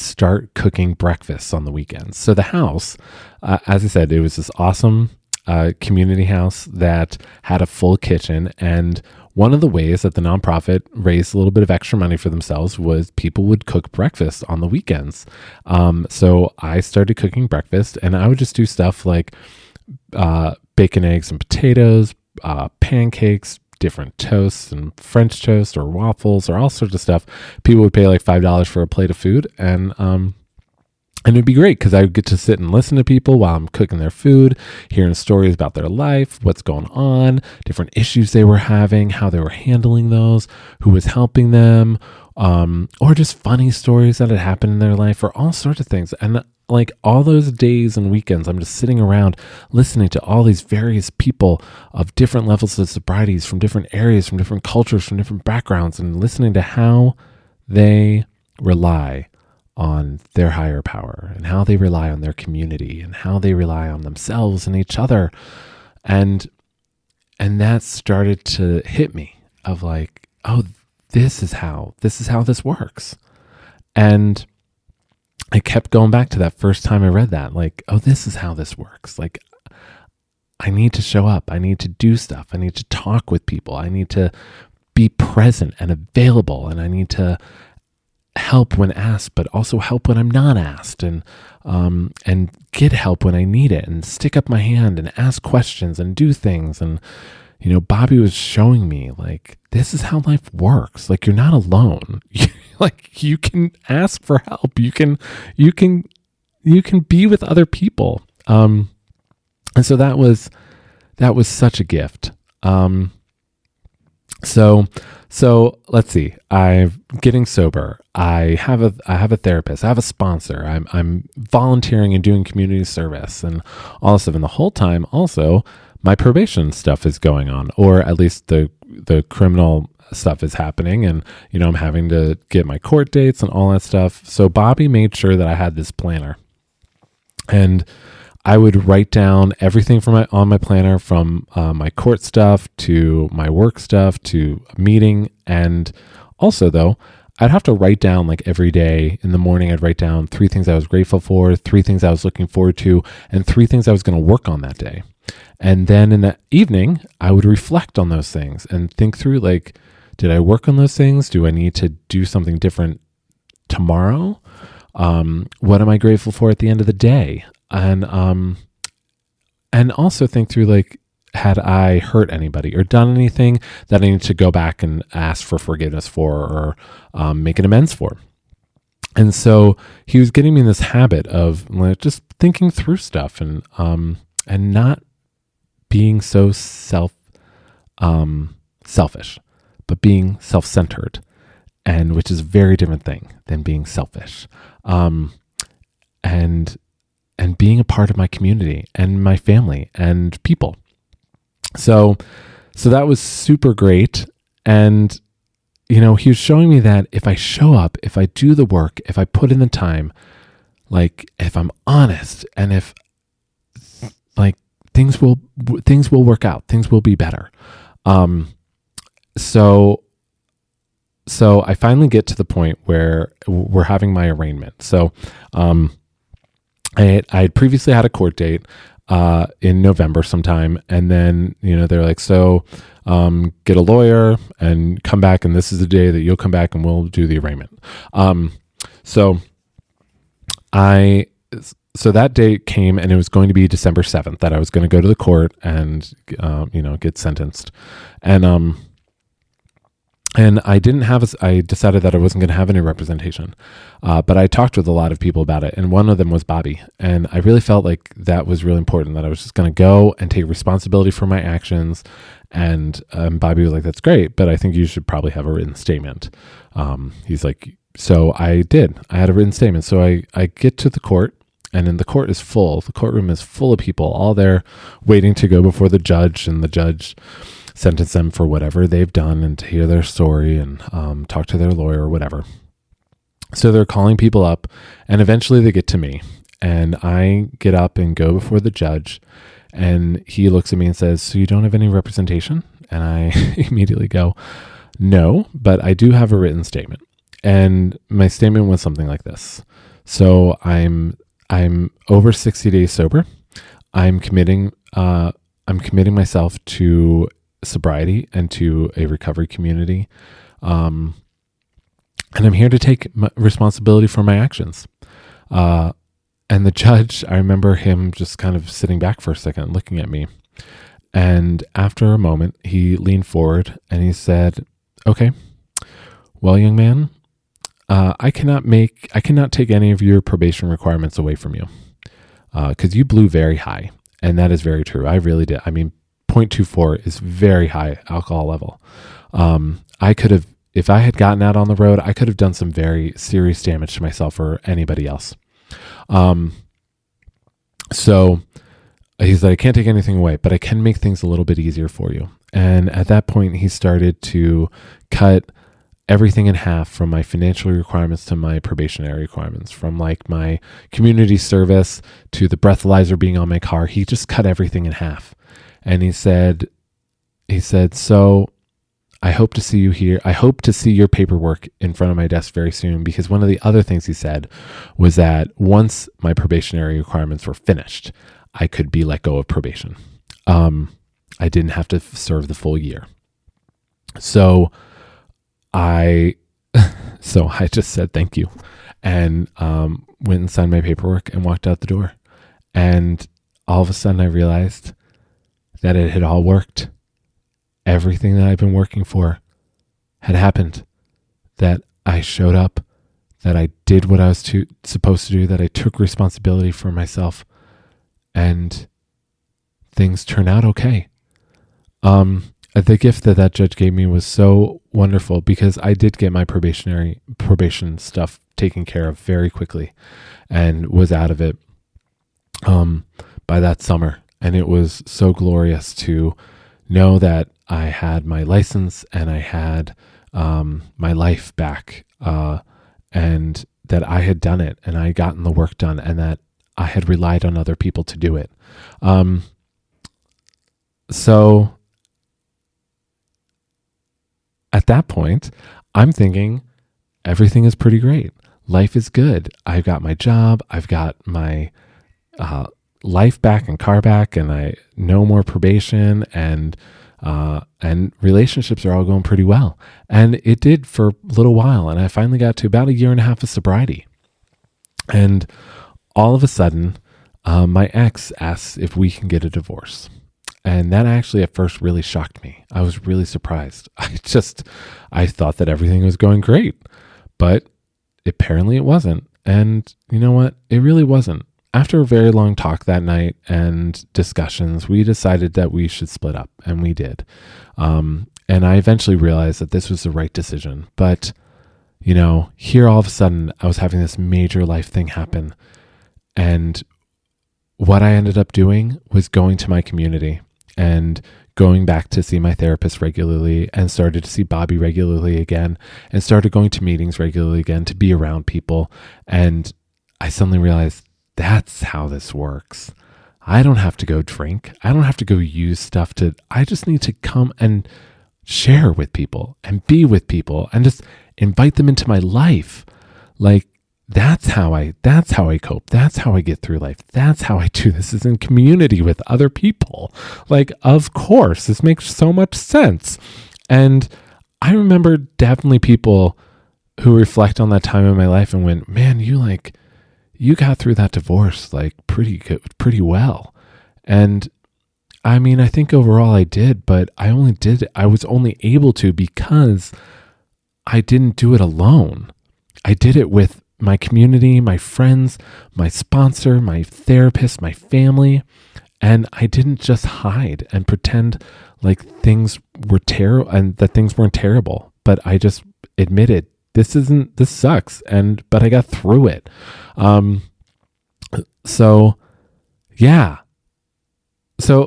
start cooking breakfasts on the weekends. So the house, as I said, it was this awesome community house that had a full kitchen. And one of the ways that the nonprofit raised a little bit of extra money for themselves was people would cook breakfast on the weekends. So I started cooking breakfast, and I would just do stuff like bacon, eggs, and potatoes, pancakes, different toasts and French toast or waffles or all sorts of stuff. People would pay like $5 for a plate of food, and it'd be great because I would get to sit and listen to people while I'm cooking their food, hearing stories about their life, what's going on, different issues they were having, how they were handling those, who was helping them, or just funny stories that had happened in their life, or all sorts of things. And like all those days and weekends, I'm just sitting around listening to all these various people of different levels of sobrieties, from different areas, from different cultures, from different backgrounds, and listening to how they rely on their higher power, and how they rely on their community, and how they rely on themselves and each other. And that started to hit me of like, oh, this is how this works. And I kept going back to that first time I read that, like, oh, this is how this works. Like, I need to show up. I need to do stuff. I need to talk with people. I need to be present and available. And I need to help when asked, but also help when I'm not asked, and get help when I need it, and stick up my hand and ask questions and do things. And, you know, Bobby was showing me like, this is how life works. Like, you're not alone. Like, you can ask for help. You can be with other people. And so that was such a gift. So let's see. I'm getting sober. I have a therapist. I have a sponsor. I'm volunteering and doing community service and all this stuff. And the whole time, also, my probation stuff is going on, or at least the criminal stuff is happening. And, you know, I'm having to get my court dates and all that stuff. So Bobby made sure that I had this planner, and I would write down everything on my planner, from my court stuff to my work stuff to a meeting. And also, though, I'd have to write down, like, every day in the morning, I'd write down 3 things I was grateful for, 3 things I was looking forward to, and 3 things I was going to work on that day. And then in the evening, I would reflect on those things and think through, like, did I work on those things? Do I need to do something different tomorrow? What am I grateful for at the end of the day? And also think through, like, had I hurt anybody or done anything that I need to go back and ask for forgiveness for, or make an amends for. And so he was getting me in this habit of, like, just thinking through stuff, and not being so selfish, but being self-centered, and which is a very different thing than being selfish. And being a part of my community and my family and people. So that was super great. And, you know, he was showing me that if I show up, if I do the work, if I put in the time, like, if I'm honest, and if, like, things will work out, things will be better. So I finally get to the point where we're having my arraignment. So, I had previously had a court date in November sometime, and then, you know, they're like, so get a lawyer and come back, and this is the day that you'll come back and we'll do the arraignment. So that date came, and it was going to be December 7th that I was going to go to the court and you know, get sentenced. And I decided that I wasn't going to have any representation. But I talked with a lot of people about it, and one of them was Bobby. And I really felt like that was really important, that I was just going to go and take responsibility for my actions. And Bobby was like, that's great, but I think you should probably have a written statement. He's like, so I did. I had a written statement. So I get to the court, and then the court is full. The courtroom is full of people, all there waiting to go before the judge, and the judge sentence them for whatever they've done, and to hear their story, and talk to their lawyer or whatever. So they're calling people up, and eventually they get to me, and I get up and go before the judge, and he looks at me and says, so you don't have any representation? And I immediately go, no, but I do have a written statement. And my statement was something like this. So I'm over 60 days sober. I'm committing myself to sobriety and to a recovery community. And I'm here to take responsibility for my actions. And the judge, I remember him just kind of sitting back for a second, looking at me. And after a moment, he leaned forward and he said, "Okay, well, young man, I cannot take any of your probation requirements away from you, because you blew very high." And that is very true. I really did. I mean, 0.24 is very high alcohol level. I could have, if I had gotten out on the road, I could have done some very serious damage to myself or anybody else. So he said, "I can't take anything away, but I can make things a little bit easier for you." And at that point, he started to cut everything in half, from my financial requirements to my probationary requirements, from like my community service to the breathalyzer being on my car. He just cut everything in half. And he said, "So I hope to see you here. I hope to see your paperwork in front of my desk very soon," because one of the other things he said was that once my probationary requirements were finished, I could be let go of probation. I didn't have to serve the full year. So I just said thank you, and went and signed my paperwork and walked out the door. And all of a sudden I realized that it had all worked. Everything that I've been working for had happened. That I showed up, that I did what I was supposed to do, that I took responsibility for myself, and things turned out okay. The gift that judge gave me was so wonderful, because I did get my probation stuff taken care of very quickly and was out of it by that summer. And it was so glorious to know that I had my license and I had my life back, and that I had done it and I had gotten the work done, and that I had relied on other people to do it. So at that point, I'm thinking everything is pretty great. Life is good. I've got my job. I've got my life back and car back, and I no more probation, and relationships are all going pretty well. And it did for a little while. And I finally got to about 1.5 years of sobriety. And all of a sudden, my ex asks if we can get a divorce. And that actually at first really shocked me. I was really surprised. I thought that everything was going great, but apparently it wasn't. And you know what? It really wasn't. After a very long talk that night and discussions, we decided that we should split up, and we did. And I eventually realized that this was the right decision. But, you know, here all of a sudden I was having this major life thing happen. And what I ended up doing was going to my community and going back to see my therapist regularly, and started to see Bobby regularly again, and started going to meetings regularly again to be around people. And I suddenly realized that's how this works. I don't have to go drink. I don't have to go use stuff I just need to come and share with people and be with people and just invite them into my life. Like, that's how I cope. That's how I get through life. That's how I do this, is in community with other people. Like, of course, this makes so much sense. And I remember definitely people who reflect on that time in my life and went, "Man, you got through that divorce like pretty good, pretty well." And I mean, I think overall I did, but I was only able to because I didn't do it alone. I did it with my community, my friends, my sponsor, my therapist, my family. And I didn't just hide and pretend like things were terrible and that things weren't terrible, but I just admitted this sucks. But I got through it. So then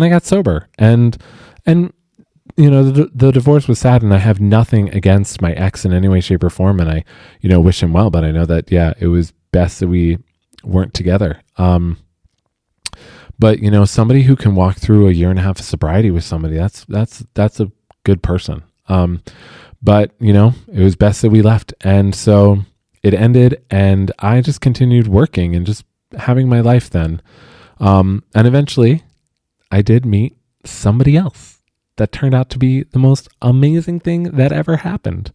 I got sober, and you know, the divorce was sad, and I have nothing against my ex in any way, shape, or form. And I, you know, wish him well, but I know that, it was best that we weren't together. But you know, somebody who can walk through 1.5 years of sobriety with somebody, that's a good person. But you know, it was best that we left. And so it ended, and I just continued working and just having my life then. And eventually I did meet somebody else that turned out to be the most amazing thing that ever happened.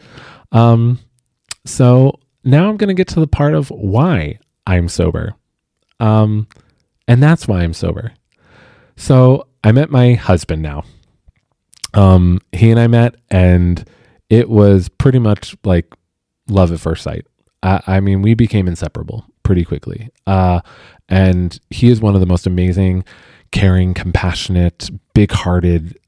So now I'm going to get to the part of why I'm sober. And that's why I'm sober. So I met my husband now. He and I met, and it was pretty much like love at first sight. I mean, we became inseparable pretty quickly. And he is one of the most amazing, caring, compassionate, big-hearted,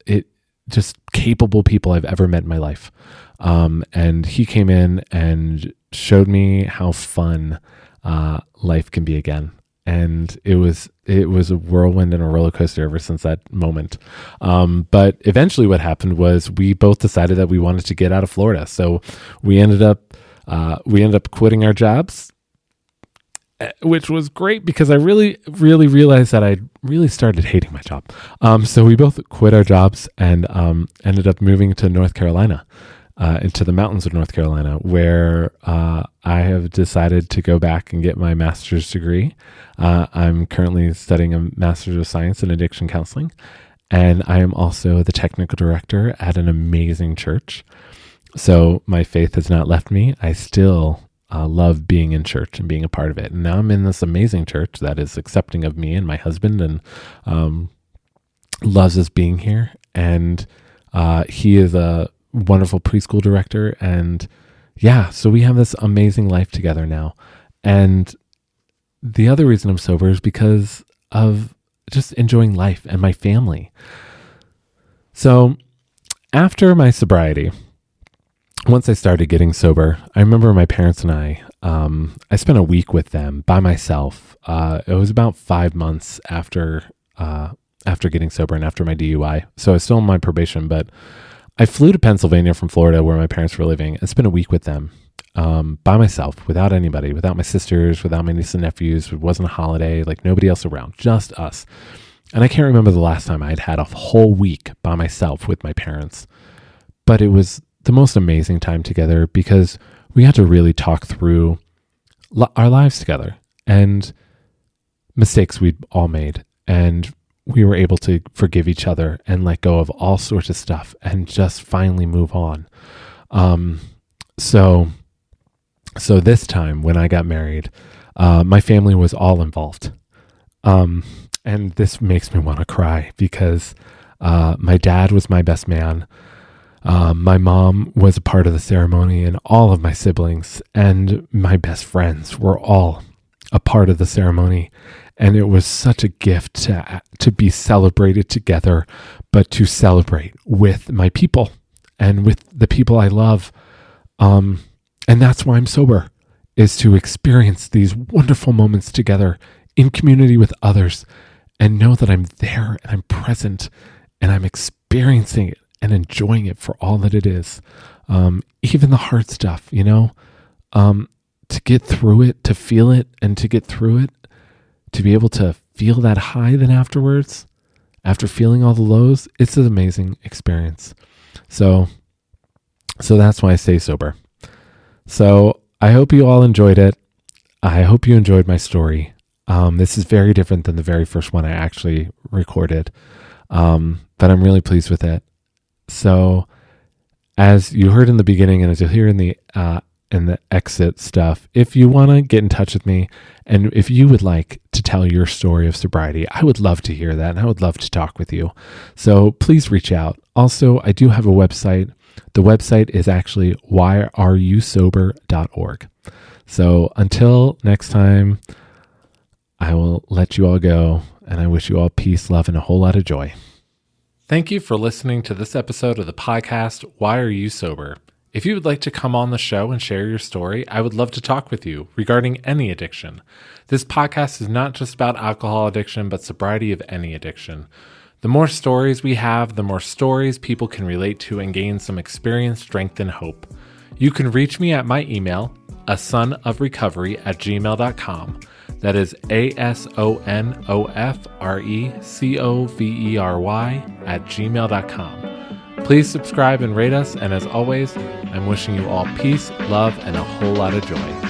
just capable people I've ever met in my life. And he came in and showed me how fun life can be again. And it was a whirlwind and a roller coaster ever since that moment. But eventually what happened was we both decided that we wanted to get out of Florida. So we ended up quitting our jobs, which was great because I really, really realized that I really started hating my job. So we both quit our jobs and ended up moving to North Carolina, into the mountains of North Carolina, where I have decided to go back and get my master's degree. I'm currently studying a master's of science in addiction counseling, and I am also the technical director at an amazing church. So my faith has not left me. I still love being in church and being a part of it. And now I'm in this amazing church that is accepting of me and my husband, and loves us being here. And he is a wonderful preschool director. And yeah, so we have this amazing life together now. And the other reason I'm sober is because of just enjoying life and my family. So after my sobriety, once I started getting sober, I remember my parents and I spent a week with them by myself. It was about 5 months after getting sober and after my DUI. So I was still on my probation, but I flew to Pennsylvania from Florida, where my parents were living, and spent a week with them by myself, without anybody, without my sisters, without my nieces and nephews. It wasn't a holiday, like nobody else around, just us. And I can't remember the last time I'd had a whole week by myself with my parents, but it was the most amazing time together because we had to really talk through our lives together and mistakes we'd all made. And we were able to forgive each other and let go of all sorts of stuff and just finally move on. So this time when I got married, my family was all involved. And this makes me want to cry because my dad was my best man. My mom was a part of the ceremony, and all of my siblings and my best friends were all a part of the ceremony. And it was such a gift to be celebrated together, but to celebrate with my people and with the people I love. And that's why I'm sober, is to experience these wonderful moments together in community with others and know that I'm there and I'm present and I'm experiencing it and enjoying it for all that it is. Even the hard stuff, to get through it, to feel it and to get through it, to be able to feel that high then afterwards, after feeling all the lows, it's an amazing experience. So that's why I stay sober. So I hope you all enjoyed it. I hope you enjoyed my story. This is very different than the very first one I actually recorded, but I'm really pleased with it. So as you heard in the beginning and as you'll hear in the exit stuff, if you want to get in touch with me and if you would like to tell your story of sobriety, I would love to hear that and I would love to talk with you. So please reach out. Also, I do have a website. The website is actually whyareYouSober.org. So until next time, I will let you all go, and I wish you all peace, love, and a whole lot of joy. Thank you for listening to this episode of the podcast, Why Are You Sober? If you would like to come on the show and share your story, I would love to talk with you regarding any addiction. This podcast is not just about alcohol addiction, but sobriety of any addiction. The more stories we have, the more stories people can relate to and gain some experience, strength, and hope. You can reach me at my email, asonofrecovery@gmail.com. That is ASONOFRECOVERY@gmail.com. Please subscribe and rate us. And as always, I'm wishing you all peace, love, and a whole lot of joy.